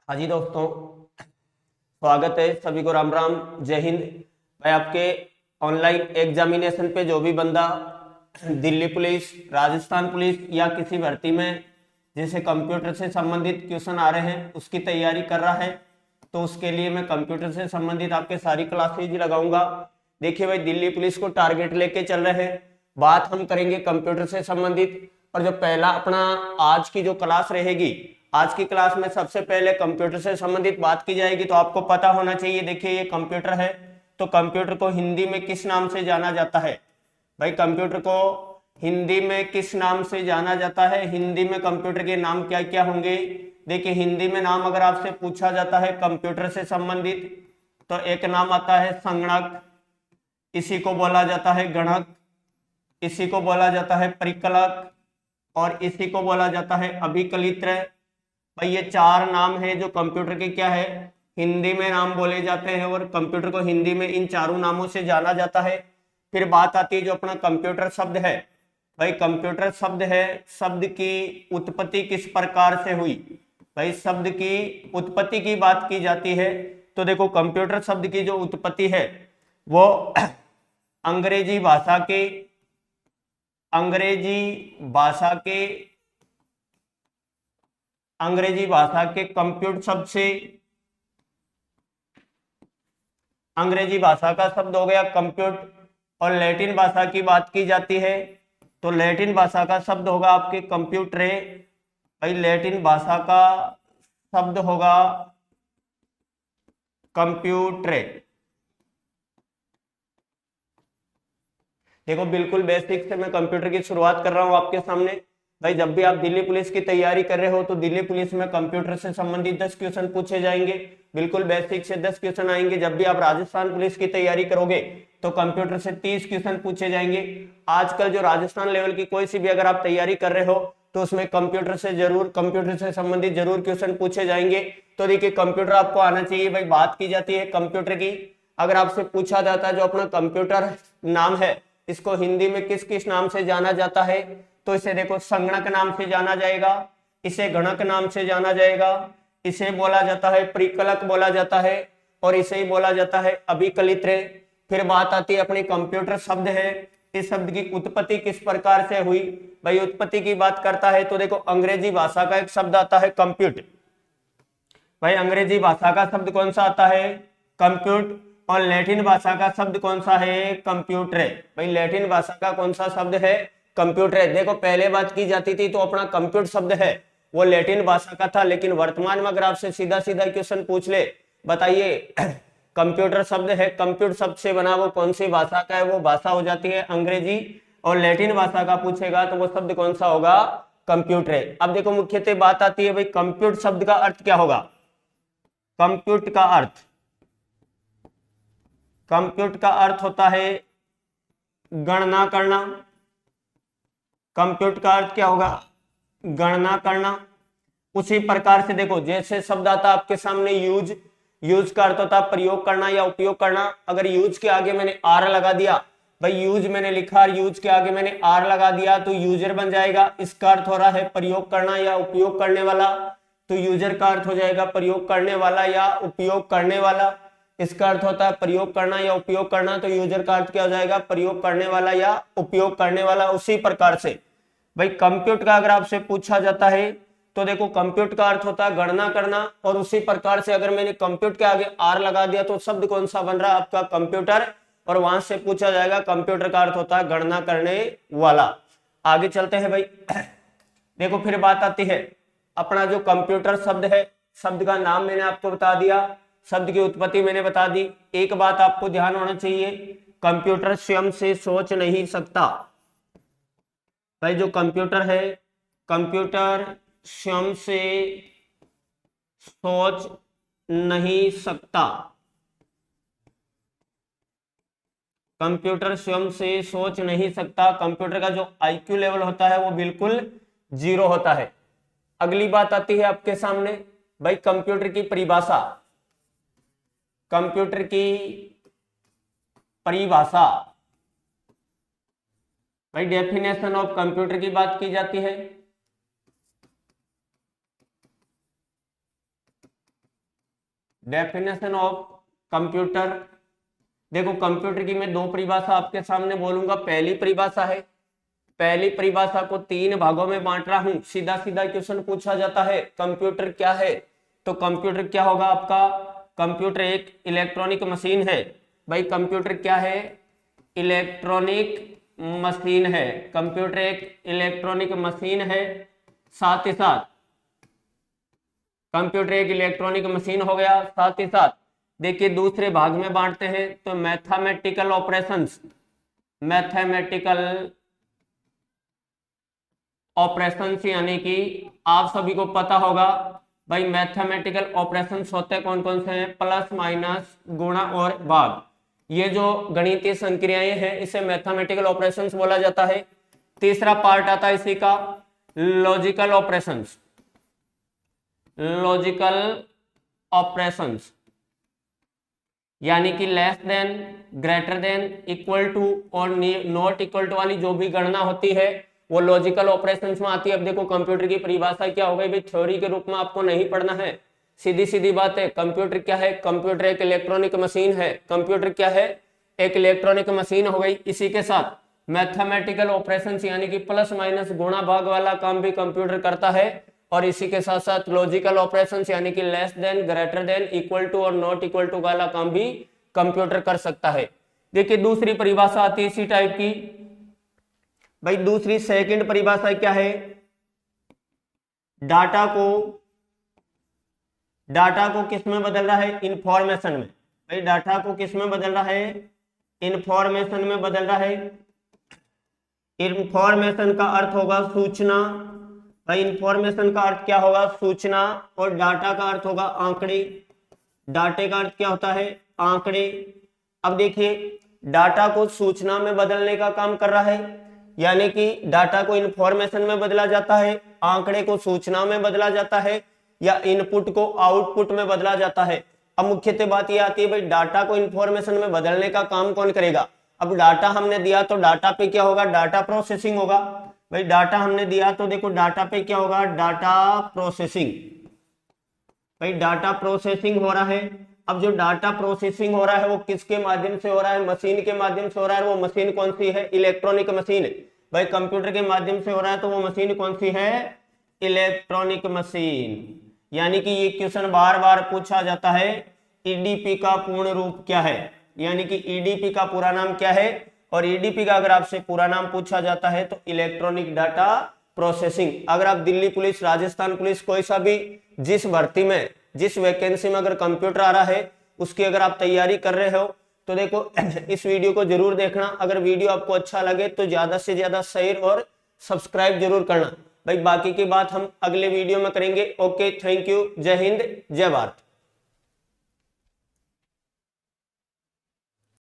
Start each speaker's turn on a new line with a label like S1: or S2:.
S1: हाँ जी दोस्तों, स्वागत है सभी को। राम राम, जय हिंद। भाई आपके ऑनलाइन एग्जामिनेशन पे जो भी बंदा दिल्ली पुलिस, राजस्थान पुलिस या किसी भर्ती में जैसे कंप्यूटर से संबंधित क्वेश्चन आ रहे हैं उसकी तैयारी कर रहा है, तो उसके लिए मैं कंप्यूटर से संबंधित आपके सारी क्लासेज लगाऊंगा। देखिए भाई, दिल्ली पुलिस को टारगेट लेके चल रहे हैं, बात हम करेंगे कंप्यूटर से संबंधित। और जो पहला अपना आज की जो क्लास रहेगी, आज की क्लास में सबसे पहले कंप्यूटर से संबंधित बात की जाएगी। तो आपको पता होना चाहिए, देखिए ये कंप्यूटर है, तो कंप्यूटर को हिंदी में किस नाम से जाना जाता है? भाई कंप्यूटर को हिंदी में किस नाम से जाना जाता है? हिंदी में कंप्यूटर के नाम क्या क्या होंगे? देखिए हिंदी में नाम अगर आपसे पूछा जाता है कंप्यूटर से संबंधित, तो एक नाम आता है संगणक, इसी को बोला जाता है गणक, इसी को बोला जाता है परिकलक, और इसी को बोला जाता है अभिकलित्र। भाई ये चार नाम है जो कंप्यूटर के क्या है, हिंदी में नाम बोले जाते हैं, और कंप्यूटर को हिंदी में इन चारों नामों से जाना जाता है। फिर बात आती है जो अपना कंप्यूटर शब्द है। भाई कंप्यूटर शब्द है, शब्द की उत्पत्ति किस प्रकार से हुई? भाई शब्द की उत्पत्ति की बात की जाती है, तो देखो कंप्यूटर शब्द की जो उत्पत्ति है वो अंग्रेजी भाषा के अंग्रेजी भाषा के अंग्रेजी भाषा के कंप्यूट शब्द से, अंग्रेजी भाषा का शब्द हो गया कंप्यूट, और लैटिन भाषा की बात की जाती है तो लैटिन भाषा का शब्द होगा आपके कंप्यूटरे। भाई लैटिन भाषा का शब्द होगा कंप्यूटरे। देखो बिल्कुल बेसिक से मैं कंप्यूटर की शुरुआत कर रहा हूं आपके सामने। भाई जब भी आप दिल्ली पुलिस की तैयारी कर रहे हो तो दिल्ली पुलिस में कंप्यूटर से संबंधित 10 क्वेश्चन पूछे जाएंगे, बिल्कुल बेसिक से 10 क्वेश्चन आएंगे। जब भी आप राजस्थान पुलिस की तैयारी करोगे तो कंप्यूटर से 30 क्वेश्चन पूछे जाएंगे। आजकल जो राजस्थान लेवल की कोई सी भी अगर आप तैयारी कर रहे हो तो उसमें कंप्यूटर से संबंधित जरूर क्वेश्चन पूछे जाएंगे। तो देखिए कंप्यूटर आपको आना चाहिए। भाई बात की जाती है कंप्यूटर की, अगर आपसे पूछा जाता है जो अपना कंप्यूटर नाम है इसको हिंदी में किस किस नाम से जाना जाता है, तो इसे देखो संगणक नाम से जाना जाएगा, इसे गणक नाम से जाना जाएगा, इसे बोला जाता है परिकलक बोला जाता है, और इसे ही बोला जाता है अभिकलित्र। फिर बात आती है अपनी कंप्यूटर शब्द है, इस शब्द की उत्पत्ति किस प्रकार से हुई? भाई उत्पत्ति की बात करता है तो देखो अंग्रेजी भाषा का एक शब्द आता है कंप्यूट। भाई अंग्रेजी भाषा का शब्द कौन सा आता है? कंप्यूट। और लैटिन भाषा का शब्द कौन सा है? कंप्यूटर। भाई लैटिन भाषा का कौन सा शब्द है? कंप्यूटर। देखो पहले बात की जाती थी तो अपना कंप्यूटर शब्द है वो लैटिन भाषा का था, लेकिन वर्तमान में अगर आपसे सीधा सीधा क्वेश्चन पूछ ले, बताइए कंप्यूटर शब्द है, कंप्यूटर शब्द से बना वो कौन सी भाषा का है? वो भाषा हो जाती है अंग्रेजी। और लैटिन भाषा का पूछेगा तो वो शब्द कौन सा होगा? कंप्यूटर। अब देखो मुख्यतः बात आती है भाई कंप्यूटर शब्द का अर्थ क्या होगा? कंप्यूट का अर्थ, कंप्यूट का अर्थ होता है गणना करना। कंप्यूट का अर्थ क्या होगा? गणना करना। उसी प्रकार से देखो जैसे शब्द आता आपके सामने यूज, यूज का अर्थ होता है प्रयोग करना या उपयोग करना। अगर यूज के आगे मैंने आर लगा दिया, भाई यूज मैंने लिखा, यूज के आगे मैंने आर लगा दिया तो यूजर बन जाएगा। इसका अर्थ हो रहा है प्रयोग करना या उपयोग करने वाला, तो यूजर का अर्थ हो जाएगा प्रयोग करने वाला या उपयोग करने वाला। इसका अर्थ होता है प्रयोग करना या उपयोग करना, तो यूजर का अर्थ क्या हो जाएगा? प्रयोग करने वाला या उपयोग करने वाला। उसी प्रकार से भाई कंप्यूट का अगर आपसे पूछा जाता है तो देखो कंप्यूट का अर्थ होता है गणना करना, और उसी प्रकार से अगर मैंने कंप्यूट के आगे आर लगा दिया तो शब्द कौन सा बन रहा है? आपका कंप्यूटर। और वहां से पूछा जाएगा कंप्यूटर का अर्थ होता है गणना करने वाला। आगे चलते हैं भाई देखो फिर बात आती है अपना जो कंप्यूटर शब्द है, शब्द का नाम मैंने आपको बता दिया, शब्द की उत्पत्ति मैंने बता दी। एक बात आपको ध्यान होना चाहिए, कंप्यूटर स्वयं से सोच नहीं सकता। भाई जो कंप्यूटर है, कंप्यूटर स्वयं से सोच नहीं सकता। कंप्यूटर स्वयं से सोच नहीं सकता। कंप्यूटर का जो आईक्यू लेवल होता है वो बिल्कुल 0 होता है। अगली बात आती है आपके सामने भाई कंप्यूटर की परिभाषा, कंप्यूटर की परिभाषा। भाई डेफिनेशन ऑफ कंप्यूटर की बात की जाती है। Definition of computer. देखो कंप्यूटर की मैं दो परिभाषा आपके सामने बोलूंगा। पहली परिभाषा है, पहली परिभाषा को 3 भागों में बांट रहा हूं। सीधा सीधा क्वेश्चन पूछा जाता है कंप्यूटर क्या है, तो कंप्यूटर क्या होगा आपका, कंप्यूटर एक इलेक्ट्रॉनिक मशीन है। भाई कंप्यूटर क्या है, इलेक्ट्रॉनिक मशीन है। कंप्यूटर एक इलेक्ट्रॉनिक मशीन है। साथ ही साथ कंप्यूटर एक इलेक्ट्रॉनिक मशीन हो गया। साथ ही साथ देखिए दूसरे भाग में बांटते हैं तो मैथमेटिकल ऑपरेशंस, मैथमेटिकल ऑपरेशंस यानी कि आप सभी को पता होगा भाई मैथमेटिकल ऑपरेशंस होते कौन कौन से हैं, प्लस माइनस गुणा और भाग। ये जो गणितीय संक्रियाएं हैं इसे मैथमेटिकल ऑपरेशंस बोला जाता है। तीसरा पार्ट आता है इसी का लॉजिकल ऑपरेशंस, लॉजिकल ऑपरेशंस यानी कि less than, greater than, equal to और नॉट इक्वल टू वाली जो भी गणना होती है वो लॉजिकल ऑपरेशंस में आती है। अब देखो कंप्यूटर की परिभाषा क्या हो गई भाई, थ्योरी के रूप में आपको नहीं पढ़ना है, सीधी सीधी बात है। कंप्यूटर क्या है, कंप्यूटर एक इलेक्ट्रॉनिक मशीन है। कंप्यूटर क्या है, एक इलेक्ट्रॉनिक मशीन हो गई। इसी के साथ मैथमेटिकल ऑपरेशंस यानी कि प्लस माइनस गुणा भाग वाला काम भी कंप्यूटर करता है। और इसी के साथ साथ लॉजिकल ऑपरेशंस यानी कि less than, greater than, equal to और नॉट इक्वल टू वाला काम भी कंप्यूटर कर सकता है। देखिए दूसरी परिभाषा आती है इसी टाइप की भाई। दूसरी सेकंड परिभाषा क्या है, डाटा को किस में बदल रहा है, इंफॉर्मेशन में। भाई डाटा को किस में बदल रहा है, इंफॉर्मेशन में बदल रहा है। इंफॉर्मेशन का अर्थ होगा सूचना। भाई इंफॉर्मेशन का अर्थ क्या होगा, सूचना। और डाटा का अर्थ होगा आंकड़े। डाटे का अर्थ क्या होता है, आंकड़े। अब देखिए डाटा को सूचना में बदलने का काम कर रहा है, यानी कि डाटा को इंफॉर्मेशन में बदला जाता है, आंकड़े को सूचना में बदला जाता है, या इनपुट को आउटपुट में बदला जाता है। अब मुख्यतः बात यह आती है भाई डाटा को इंफॉर्मेशन में बदलने का काम कौन करेगा। अब डाटा हमने दिया तो डाटा पे क्या होगा, डाटा प्रोसेसिंग होगा। भाई डाटा हमने दिया तो देखो डाटा पे क्या होगा, डाटा प्रोसेसिंग। भाई डाटा प्रोसेसिंग हो रहा है। अब जो डाटा प्रोसेसिंग हो रहा है वो किसके माध्यम से हो रहा है, मशीन के माध्यम से हो रहा है। वो मशीन कौन सी है, इलेक्ट्रॉनिक मशीन। भाई कंप्यूटर के माध्यम से हो रहा है तो वो मशीन कौन सी है, इलेक्ट्रॉनिक मशीन। यानी कि ये क्वेश्चन बार बार पूछा जाता है, ईडीपी का पूर्ण रूप क्या है, यानी कि ईडीपी का पूरा नाम क्या है। और ईडीपी का अगर आपसे पूरा नाम पूछा जाता है तो इलेक्ट्रॉनिक डाटा प्रोसेसिंग। अगर आप दिल्ली पुलिस, राजस्थान पुलिस, कोई सा भी जिस भर्ती में, जिस वैकेंसी में अगर कंप्यूटर आ रहा है उसकी अगर आप तैयारी कर रहे हो तो देखो इस वीडियो को जरूर देखना। अगर वीडियो आपको अच्छा लगे तो ज्यादा से ज्यादा शेयर और सब्सक्राइब जरूर करना। भाई बाकी की बात हम अगले वीडियो में करेंगे। ओके, थैंक यू, जय हिंद, जय भारत।